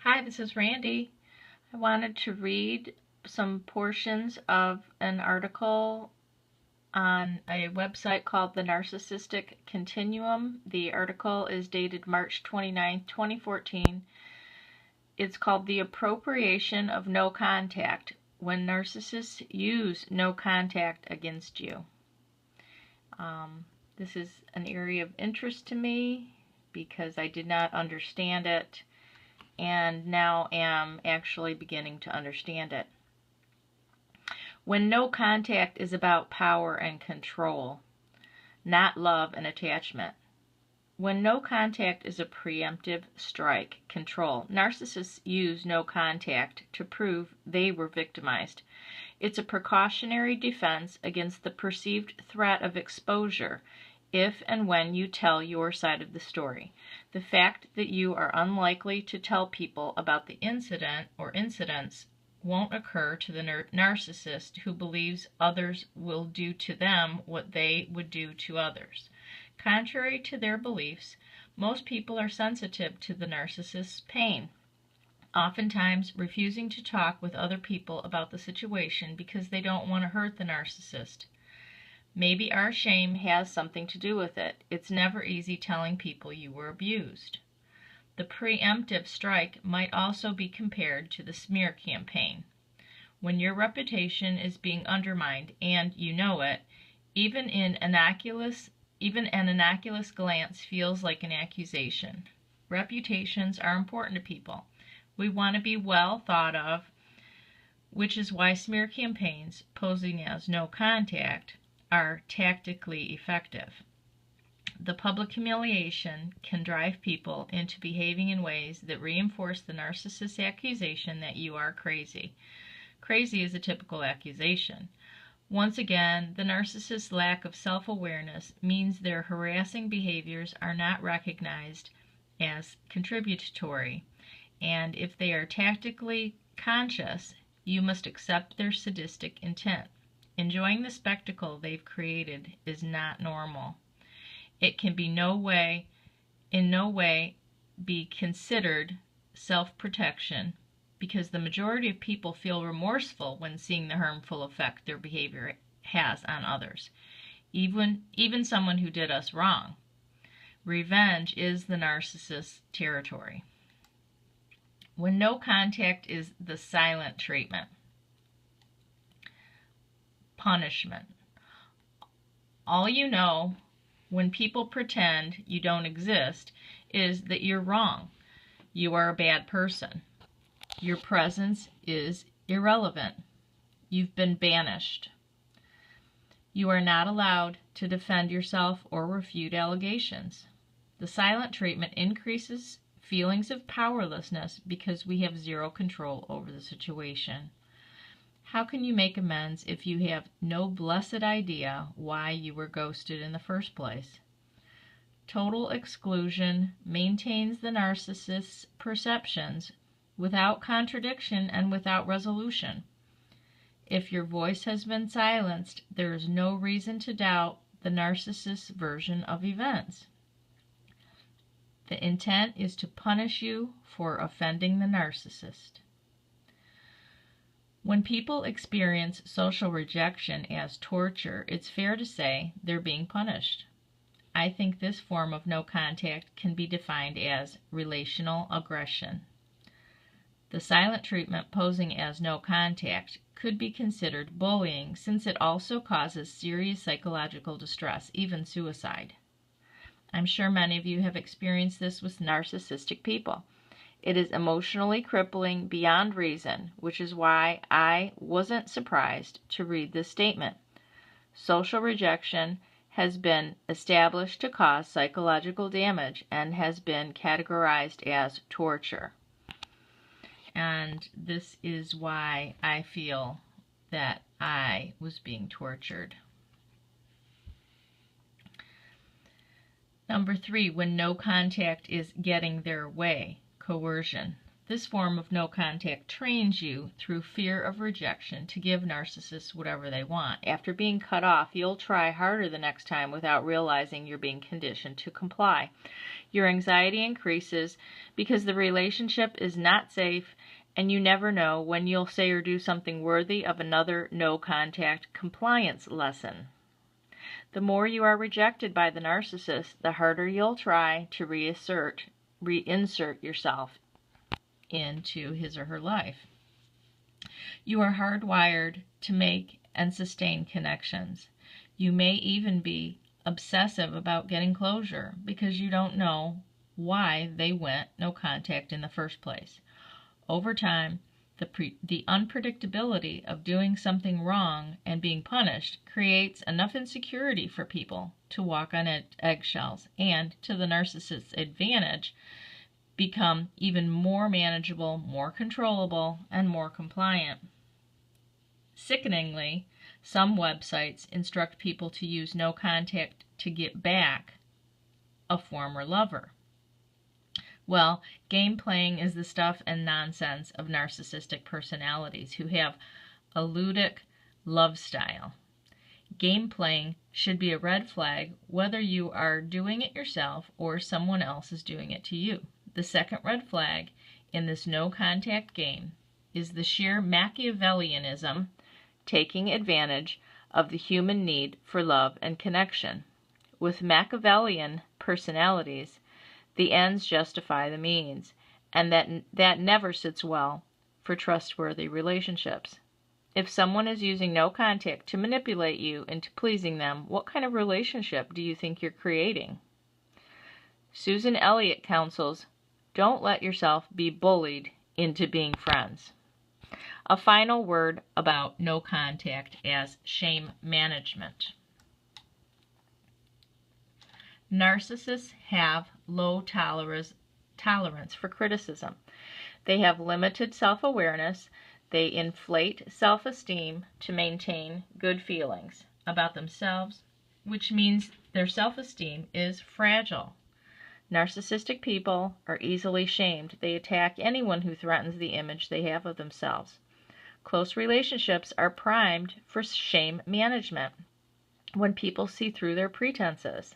Hi, this is Randy. I wanted to read some portions of an article on a website called the Narcissistic Continuum. The article is dated March 29, 2014. It's called The Appropriation of No Contact, When Narcissists Use No Contact Against You. This is an area of interest to me because I did not understand it, and now am actually beginning to understand it. When no contact is about power and control, not love and attachment. When no contact is a preemptive strike, control, narcissists use no contact to prove they were victimized. It's a precautionary defense against the perceived threat of exposure if and when you tell your side of the story. The fact that you are unlikely to tell people about the incident or incidents won't occur to the narcissist who believes others will do to them what they would do to others. Contrary to their beliefs, most people are sensitive to the narcissist's pain, oftentimes refusing to talk with other people about the situation because they don't want to hurt the narcissist. Maybe our shame has something to do with it. It's never easy telling people you were abused. The preemptive strike might also be compared to the smear campaign. When your reputation is being undermined and you know it, even an innocuous glance feels like an accusation. Reputations are important to people. We want to be well thought of, which is why smear campaigns, posing as no contact, are tactically effective. The public humiliation can drive people into behaving in ways that reinforce the narcissist's accusation that you are crazy. Crazy is a typical accusation. Once again, the narcissist's lack of self-awareness means their harassing behaviors are not recognized as contributory, and if they are tactically conscious, you must accept their sadistic intent. Enjoying the spectacle they've created is not normal. It can in no way be considered self-protection because the majority of people feel remorseful when seeing the harmful effect their behavior has on others, even someone who did us wrong. Revenge is the narcissist's territory. When no contact is the silent treatment. Punishment. All you know when people pretend you don't exist is that you're wrong. You are a bad person. Your presence is irrelevant. You've been banished. You are not allowed to defend yourself or refute allegations. The silent treatment increases feelings of powerlessness because we have zero control over the situation. How can you make amends if you have no blessed idea why you were ghosted in the first place? Total exclusion maintains the narcissist's perceptions without contradiction and without resolution. If your voice has been silenced, there is no reason to doubt the narcissist's version of events. The intent is to punish you for offending the narcissist. When people experience social rejection as torture, it's fair to say they're being punished. I think this form of no contact can be defined as relational aggression. The silent treatment posing as no contact could be considered bullying since it also causes serious psychological distress, even suicide. I'm sure many of you have experienced this with narcissistic people. It is emotionally crippling beyond reason, which is why I wasn't surprised to read this statement. Social rejection has been established to cause psychological damage and has been categorized as torture. And this is why I feel that I was being tortured. Number 3, when no contact is getting their way. Coercion. This form of no contact trains you through fear of rejection to give narcissists whatever they want. After being cut off, you'll try harder the next time without realizing you're being conditioned to comply. Your anxiety increases because the relationship is not safe, and you never know when you'll say or do something worthy of another no contact compliance lesson. The more you are rejected by the narcissist, the harder you'll try to reinsert yourself into his or her life. You are hardwired to make and sustain connections. You may even be obsessive about getting closure because you don't know why they went no contact in the first place. Over time, the unpredictability of doing something wrong and being punished creates enough insecurity for people to walk on eggshells and, to the narcissist's advantage, become even more manageable, more controllable, and more compliant. Sickeningly, some websites instruct people to use no contact to get back a former lover. Well, game playing is the stuff and nonsense of narcissistic personalities who have a ludic love style. Game playing should be a red flag whether you are doing it yourself or someone else is doing it to you. The second red flag in this no-contact game is the sheer Machiavellianism, taking advantage of the human need for love and connection. With Machiavellian personalities, the ends justify the means, and that never sits well for trustworthy relationships. If someone is using no contact to manipulate you into pleasing them, what kind of relationship do you think you're creating? Susan Elliott counsels, don't let yourself be bullied into being friends. A final word about no contact as shame management. Narcissists have low tolerance for criticism. They have limited self-awareness. They inflate self-esteem to maintain good feelings about themselves, which means their self-esteem is fragile. Narcissistic people are easily shamed. They attack anyone who threatens the image they have of themselves. Close relationships are primed for shame management when people see through their pretenses.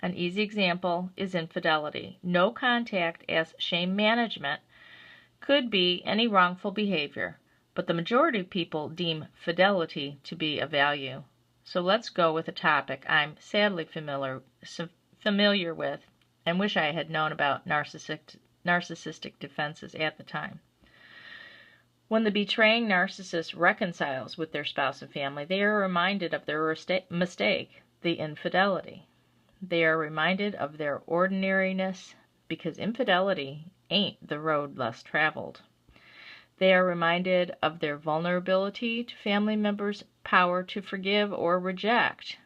An easy example is infidelity. No contact as shame management could be any wrongful behavior, but the majority of people deem fidelity to be a value. So let's go with a topic I'm sadly familiar with and wish I had known about narcissistic defenses at the time. When the betraying narcissist reconciles with their spouse and family, they are reminded of their mistake, the infidelity. They are reminded of their ordinariness because infidelity ain't the road less traveled. They are reminded of their vulnerability to family members' power to forgive or reject.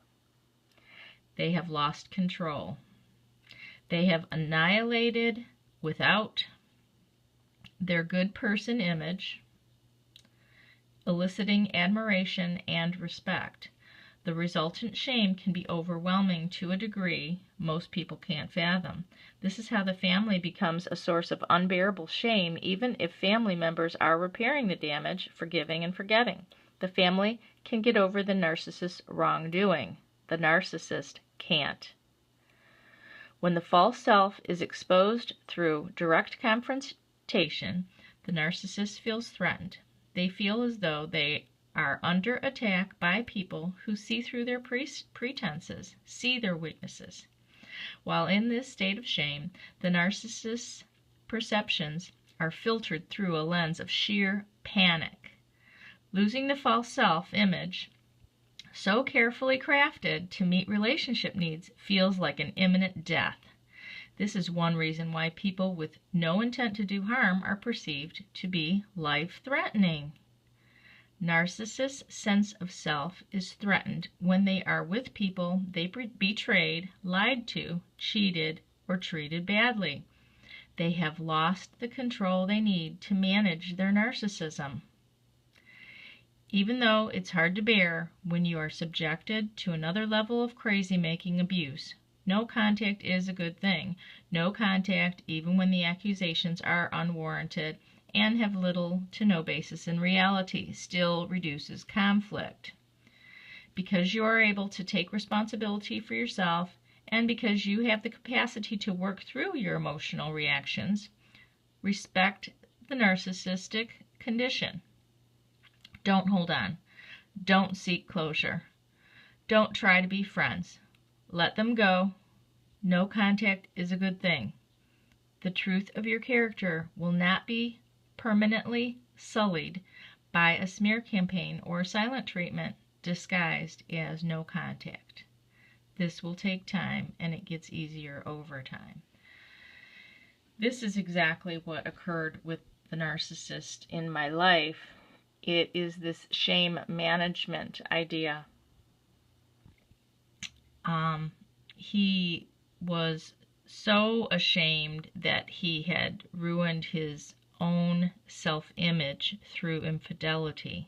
They have lost control. They have annihilated without their good person image, eliciting admiration and respect. The resultant shame can be overwhelming to a degree most people can't fathom. This is how the family becomes a source of unbearable shame, even if family members are repairing the damage, forgiving and forgetting. The family can get over the narcissist's wrongdoing. The narcissist can't. When the false self is exposed through direct confrontation, the narcissist feels threatened. They feel as though they are under attack by people who see through their pretenses, see their weaknesses. While in this state of shame, the narcissist's perceptions are filtered through a lens of sheer panic. Losing the false self-image, so carefully crafted to meet relationship needs, feels like an imminent death. This is one reason why people with no intent to do harm are perceived to be life-threatening. Narcissists' sense of self is threatened when they are with people they betrayed, lied to, cheated, or treated badly. They have lost the control they need to manage their narcissism. Even though it's hard to bear when you are subjected to another level of crazy-making abuse, No contact is a good thing. No contact, even when the accusations are unwarranted and have little to no basis in reality, still reduces conflict. Because you are able to take responsibility for yourself, and because you have the capacity to work through your emotional reactions, respect the narcissistic condition. Don't hold on. Don't seek closure. Don't try to be friends. Let them go. No contact is a good thing. The truth of your character will not be permanently sullied by a smear campaign or silent treatment disguised as no contact. This will take time, and it gets easier over time. This is exactly what occurred with the narcissist in my life. It is this shame management idea. He was so ashamed that he had ruined his own self-image through infidelity.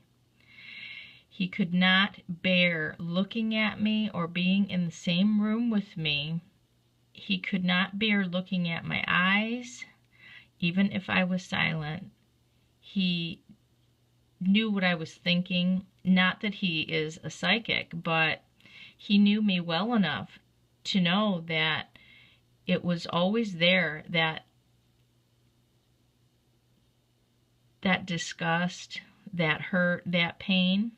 He could not bear looking at me or being in the same room with me. He could not bear looking at my eyes, even if I was silent. He knew what I was thinking. Not that he is a psychic, but he knew me well enough to know that it was always there, that disgust, that hurt, that pain.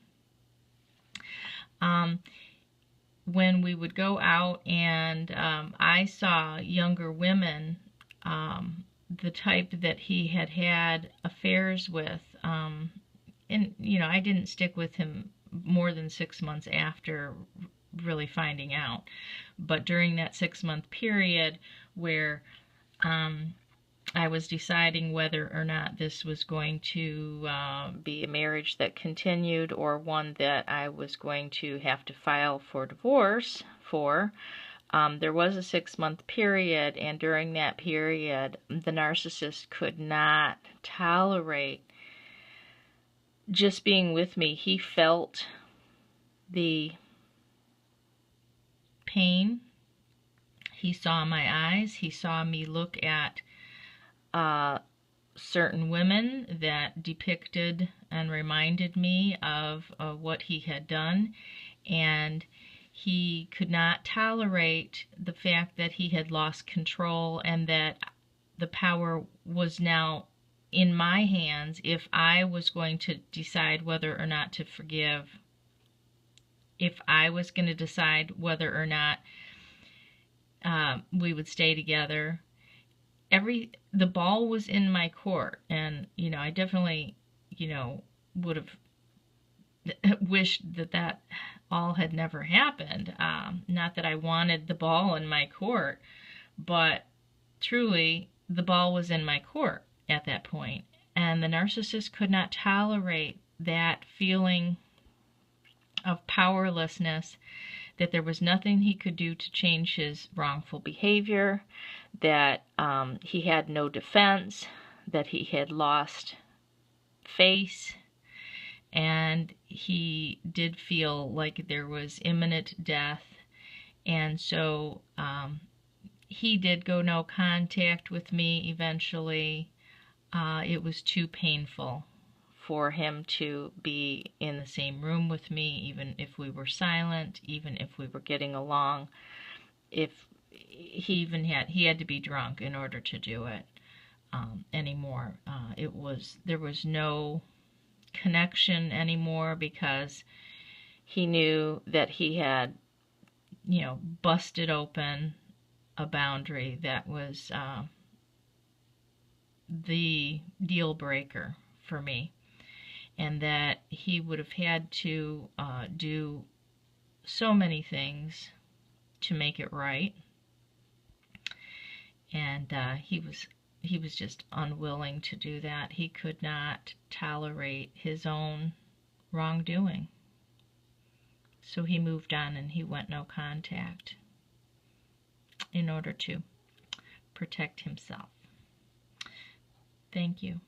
When we would go out and I saw younger women, the type that he had had affairs with, and I didn't stick with him more than 6 months after really finding out, but during that 6-month period where I was deciding whether or not this was going to be a marriage that continued or one that I was going to have to file for divorce for. There was a 6-month period, and during that period, the narcissist could not tolerate just being with me. He felt the pain. He saw my eyes. He saw me look at certain women that depicted and reminded me of what he had done, and he could not tolerate the fact that he had lost control and that the power was now in my hands if I was going to decide whether or not to forgive, if I was going to decide whether or not we would stay together. The ball was in my court, and I definitely would have wished that all had never happened. Not that I wanted the ball in my court, but truly the ball was in my court at that point, and the narcissist could not tolerate that feeling of powerlessness, that there was nothing he could do to change his wrongful behavior, that he had no defense, that he had lost face, and he did feel like there was imminent death. And so he did go no contact with me eventually. It was too painful for him to be in the same room with me, even if we were silent, even if we were getting along. If he had to be drunk in order to do it anymore. There was no connection anymore, because he knew that he had busted open a boundary that was the deal breaker for me, and that he would have had to do so many things to make it right, and he was just unwilling to do that. He could not tolerate his own wrongdoing, so he moved on and he went no contact in order to protect himself. Thank you.